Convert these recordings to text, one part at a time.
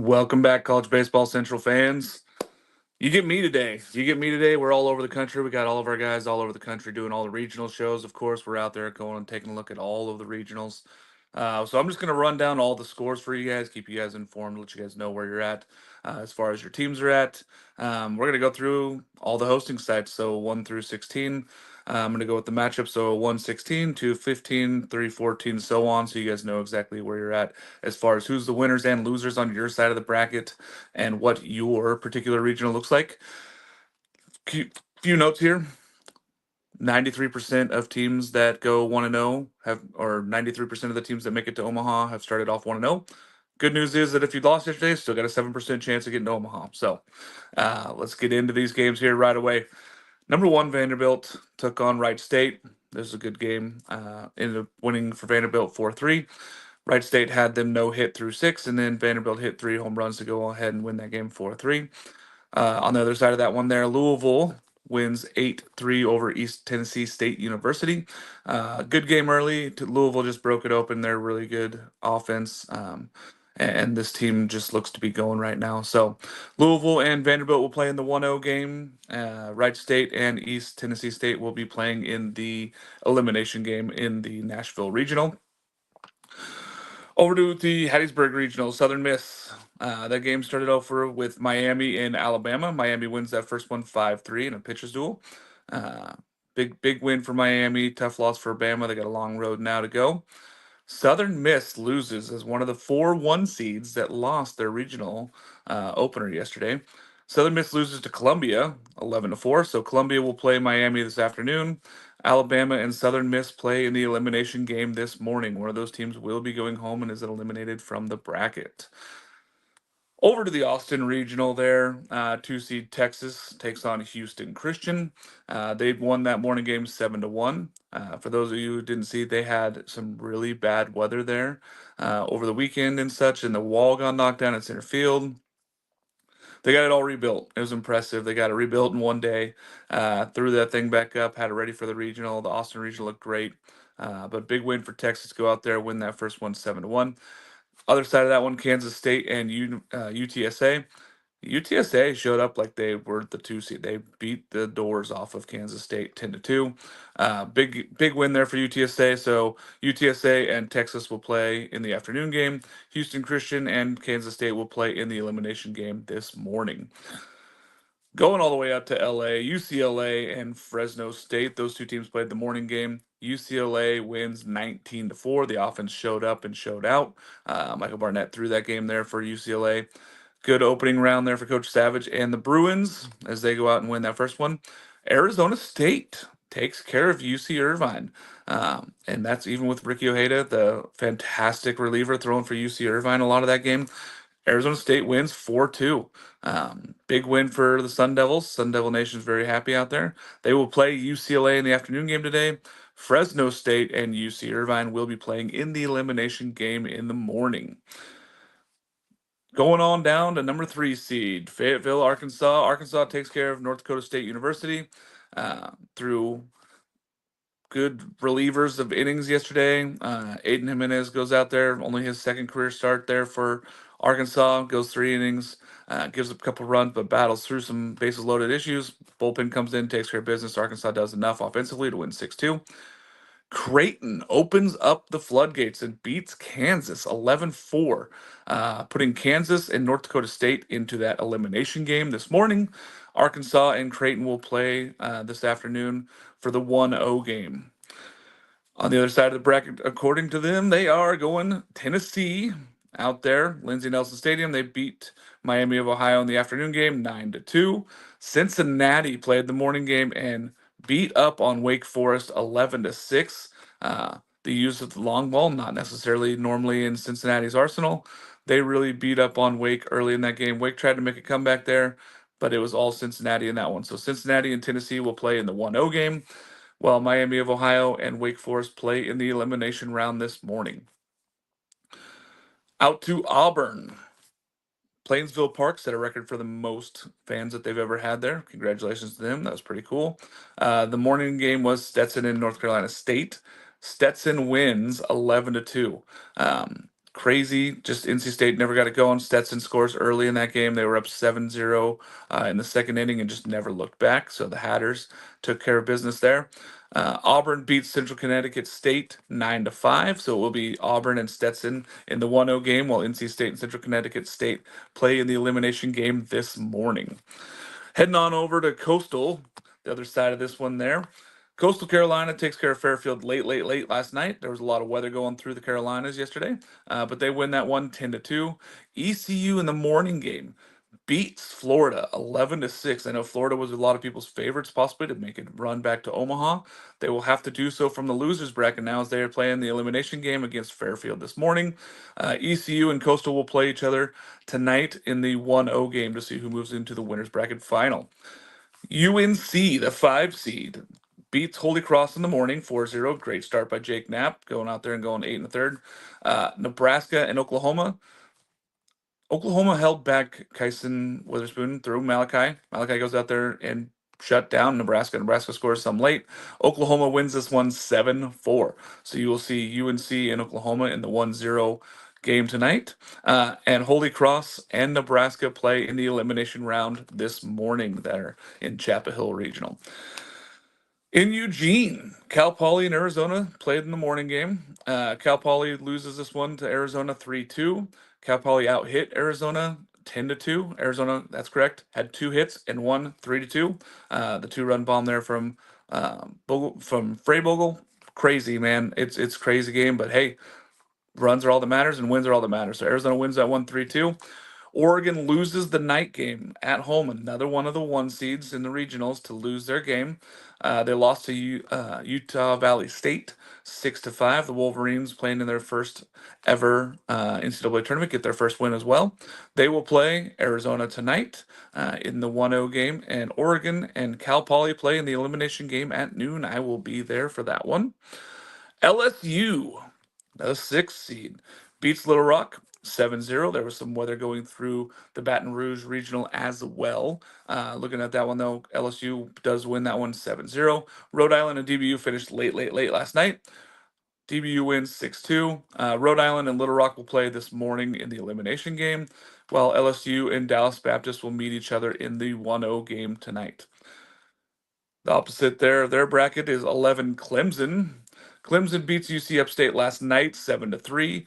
Welcome back, College Baseball Central fans. You get me today. You get me today. We're all over the country. We got all of our guys all over the country doing all the regional shows. Of course, we're out there going and taking a look at all of the regionals. So I'm just going to run down all the scores for you guys, keep you guys informed, let you guys know where you're at as far as your teams are at. We're going to go through all the hosting sites, so 1 through 16. I'm going to go with the matchup, so 116, 215, 314, so on, so you guys know exactly where you're at as far as who's the winners and losers on your side of the bracket and what your particular regional looks like. Few notes here. 93% of teams that go 1-0 have, or 93% of the teams that make it to Omaha have started off 1-0. Good news is that if you lost yesterday, still got a 7% chance of getting to Omaha. So let's get into these games here right away. Number 1, Vanderbilt took on Wright State. This is a good game. Ended up winning for Vanderbilt 4-3. Wright State had them no hit through 6, and then Vanderbilt hit 3 home runs to go ahead and win that game 4-3. On the other side of that one there, Louisville wins 8-3 over East Tennessee State University. Good game early. Louisville just broke it open. They're really good offense. And this team just looks to be going right now. So Louisville and Vanderbilt will play in the 1-0 game. Wright State and East Tennessee State will be playing in the elimination game in the Nashville Regional. Over to the Hattiesburg Regional, Southern Miss. That game started over with Miami and Alabama. Miami wins that first one 5-3 in a pitcher's duel. Big win for Miami. Tough loss for Bama. They got a long road now to go. Southern Miss loses as one of the 4-1 seeds that lost their regional opener yesterday. Southern Miss loses to Columbia 11-4. So Columbia will play Miami this afternoon. Alabama and Southern Miss play in the elimination game this morning. One of those teams will be going home and is eliminated from the bracket. Over to the Austin Regional there, 2 seed Texas takes on Houston Christian. They won that morning game 7-1. For those of you who didn't see, they had some really bad weather there over the weekend and such, and the wall got knocked down at center field. They got it all rebuilt. It was impressive. They got it rebuilt in one day, threw that thing back up, had it ready for the regional. The Austin Regional looked great, but big win for Texas. Go out there, win that first one 7-1. Other side of that one, Kansas State and UTSA. UTSA showed up like they were the 2 seed. They beat the doors off of Kansas State 10-2. Big win there for UTSA. So UTSA and Texas will play in the afternoon game. Houston Christian and Kansas State will play in the elimination game this morning. Going all the way out to LA, UCLA and Fresno State. Those two teams played the morning game. UCLA wins 19-4. The offense showed up and showed out. Michael Barnett threw that game there for UCLA. Good opening round there for Coach Savage and the Bruins as they go out and win that first one. Arizona State takes care of UC Irvine. And that's even with Ricky Ojeda, the fantastic reliever throwing for UC Irvine a lot of that game. Arizona State wins 4-2. Big win for the Sun Devils. Sun Devil Nation's very happy out there. They will play UCLA in the afternoon game today. Fresno State and UC Irvine will be playing in the elimination game in the morning. Going on down to number 3 seed, Fayetteville, Arkansas. Arkansas takes care of North Dakota State University through good relievers of innings yesterday. Aiden Jimenez goes out there, only his second career start there for Arkansas, goes 3 innings, gives up a couple runs, but battles through some bases loaded issues. Bullpen comes in, takes care of business. Arkansas does enough offensively to win 6-2. Creighton opens up the floodgates and beats Kansas 11-4, putting Kansas and North Dakota State into that elimination game this morning. Arkansas and Creighton will play this afternoon for the 1-0 game. On the other side of the bracket, according to them, they are going Tennessee out there. Lindsey Nelson Stadium, they beat Miami of Ohio in the afternoon game 9-2. Cincinnati played the morning game and beat up on Wake Forest 11-6. The use of the long ball, not necessarily normally in Cincinnati's arsenal. They really beat up on Wake early in that game. Wake tried to make a comeback there, but it was all Cincinnati in that one. So Cincinnati and Tennessee will play in the 1-0 game, while Miami of Ohio and Wake Forest play in the elimination round this morning. Out to Auburn. Plainsville Park set a record for the most fans that they've ever had there. Congratulations to them. That was pretty cool. The morning game was Stetson and North Carolina State. Stetson wins 11-2. crazy. Just NC State never got it going. Stetson scores early in that game. They were up 7-0 in the second inning and just never looked back. So the Hatters took care of business there. Auburn beats Central Connecticut State 9-5. So it will be Auburn and Stetson in the 1-0 game, while NC State and Central Connecticut State play in the elimination game this morning. Heading on over to Coastal, the other side of this one there. Coastal Carolina takes care of Fairfield late last night. There was a lot of weather going through the Carolinas yesterday, but they win that one 10-2. ECU in the morning game beats Florida 11-6. I know Florida was a lot of people's favorites possibly to make it run back to Omaha. They will have to do so from the losers bracket now as they are playing the elimination game against Fairfield this morning. ECU and Coastal will play each other tonight in the 1-0 game to see who moves into the winners bracket final. UNC, the 5 seed, beats Holy Cross in the morning 4-0. Great start by Jake Knapp, going out there and going 8 1/3. Nebraska and Oklahoma. Oklahoma held back Kyson Witherspoon through Malachi. Malachi goes out there and shut down Nebraska. Nebraska scores some late. Oklahoma wins this one 7-4. So you will see UNC and Oklahoma in the 1-0 game tonight. And Holy Cross and Nebraska play in the elimination round this morning there in Chapel Hill Regional. In Eugene, Cal Poly and Arizona played in the morning game. Cal Poly loses this one to Arizona 3-2. Cal Poly out-hit Arizona 10-2. Arizona, that's correct, had 2 hits and won 3-2. The 2-run bomb there from Freybogle, crazy, man. It's crazy game, but hey, runs are all that matters and wins are all that matters. So Arizona wins that one 3-2. Oregon loses the night game at home, another one of the 1 seeds in the regionals to lose their game. They lost to Utah Valley State 6-5. The Wolverines, playing in their first ever NCAA tournament, get their first win as well. They will play Arizona tonight in the 1-0 game, and Oregon and Cal Poly play in the elimination game at noon. I will be there for that one. LSU, the 6th seed, beats Little Rock 7-0. There was some weather going through the Baton Rouge regional as well. Looking at that one, though, LSU does win that one 7-0. Rhode Island and DBU finished late last night. DBU wins 6-2. Rhode Island and Little Rock will play this morning in the elimination game, while LSU and Dallas Baptist will meet each other in the 1-0 game tonight. The opposite there of their bracket is 11 Clemson. Clemson beats UC Upstate last night 7-3.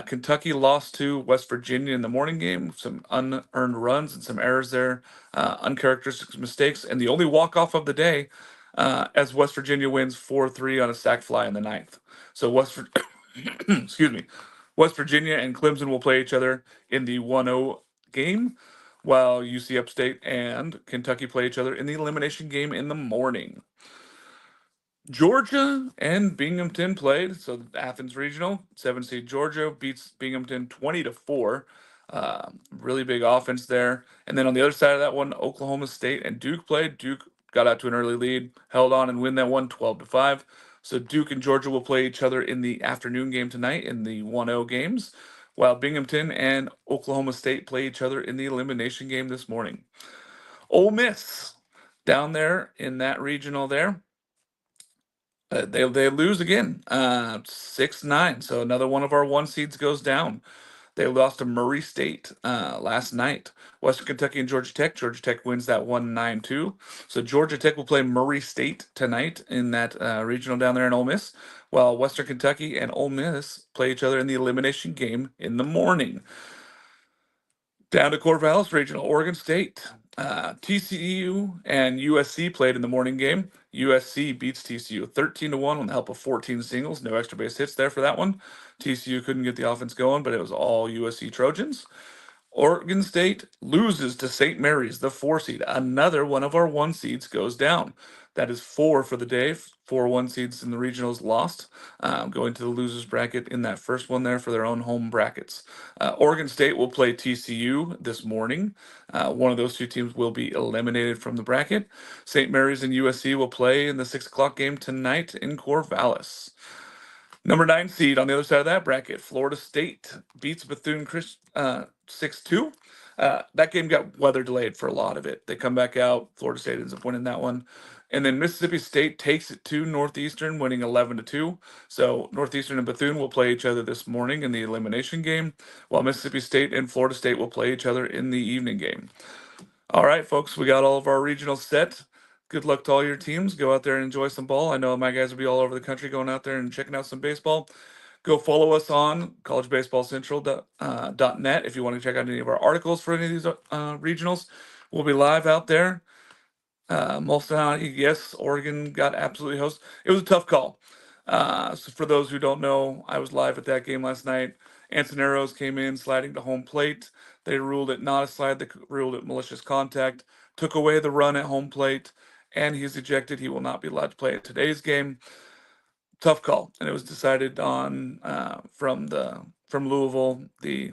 Kentucky lost to West Virginia in the morning game. Some unearned runs and some errors there, uncharacteristic mistakes, and the only walk-off of the day as West Virginia wins 4-3 on a sack fly in the 9th. So excuse me, West Virginia and Clemson will play each other in the 1-0 game, while UC Upstate and Kentucky play each other in the elimination game in the morning. Georgia and Binghamton played. So Athens Regional, 7 seed Georgia beats Binghamton 20-4. Really big offense there. And then on the other side of that one, Oklahoma State and Duke played. Duke got out to an early lead, held on and win that one 12-5. So Duke and Georgia will play each other in the afternoon game tonight in the 1-0 games, while Binghamton and Oklahoma State play each other in the elimination game this morning. Ole Miss down there in that regional there. They lose again, 6-9. So another one of our 1 seeds goes down. They lost to Murray State last night. Western Kentucky and Georgia Tech. Georgia Tech wins that 1-9-2. So Georgia Tech will play Murray State tonight in that regional down there in Ole Miss, while Western Kentucky and Ole Miss play each other in the elimination game in the morning. Down to Corvallis Regional, Oregon State. TCU and USC played in the morning game. USC beats TCU 13-1 on the help of 14 singles. No extra base hits there for that one. TCU couldn't get the offense going, but it was all USC Trojans. Oregon State loses to St. Mary's, the 4 seed. Another one of our 1 seeds goes down. That is 4 for the day. 4 1 seeds in the regionals lost, going to the losers bracket in that first one there for their own home brackets. Oregon State will play TCU this morning. One of those 2 teams will be eliminated from the bracket. St. Mary's and USC will play in the 6 o'clock game tonight in Corvallis. Number 9 seed on the other side of that bracket, Florida State beats Bethune-Cookman 6-2. That game got weather delayed for a lot of it. They come back out. Florida State ends up winning that one. And then Mississippi State takes it to Northeastern, winning 11-2. So Northeastern and Bethune will play each other this morning in the elimination game, while Mississippi State and Florida State will play each other in the evening game. All right, folks, we got all of our regionals set. Good luck to all your teams. Go out there and enjoy some ball. I know my guys will be all over the country going out there and checking out some baseball. Go follow us on collegebaseballcentral.net if you want to check out any of our articles for any of these regionals. We'll be live out there. Mulsanne, yes, Oregon got absolutely hosed. It was a tough call. So for those who don't know, I was live at that game last night. Antoneros came in sliding to home plate. They ruled it not a slide. They ruled it malicious contact. Took away the run at home plate, and he's ejected. He will not be allowed to play at today's game. Tough call, and it was decided on from Louisville, the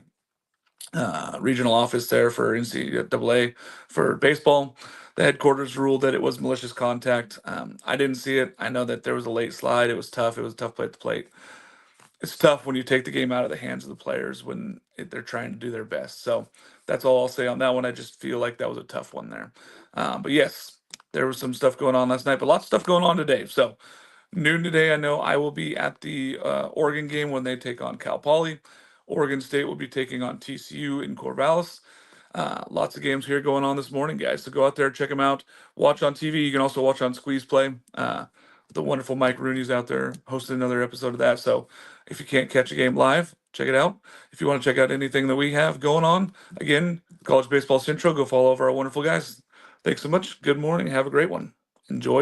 regional office there for NCAA for baseball. The headquarters ruled that it was malicious contact. I didn't see it. I know that there was a late slide. It was tough. It was a tough play at the plate. It's tough when you take the game out of the hands of the players when they're trying to do their best. So that's all I'll say on that one. I just feel like that was a tough one there. But yes, there was some stuff going on last night, but lots of stuff going on today. So noon today, I know I will be at the Oregon game when they take on Cal Poly. Oregon State will be taking on TCU in Corvallis. Lots of games here going on this morning, guys. So go out there, check them out. Watch on TV. You can also watch on Squeeze Play. The wonderful Mike Rooney's out there hosting another episode of that. So if you can't catch a game live, check it out. If you want to check out anything that we have going on, again, College Baseball Central, go follow over our wonderful guys. Thanks so much. Good morning. Have a great one. Enjoy.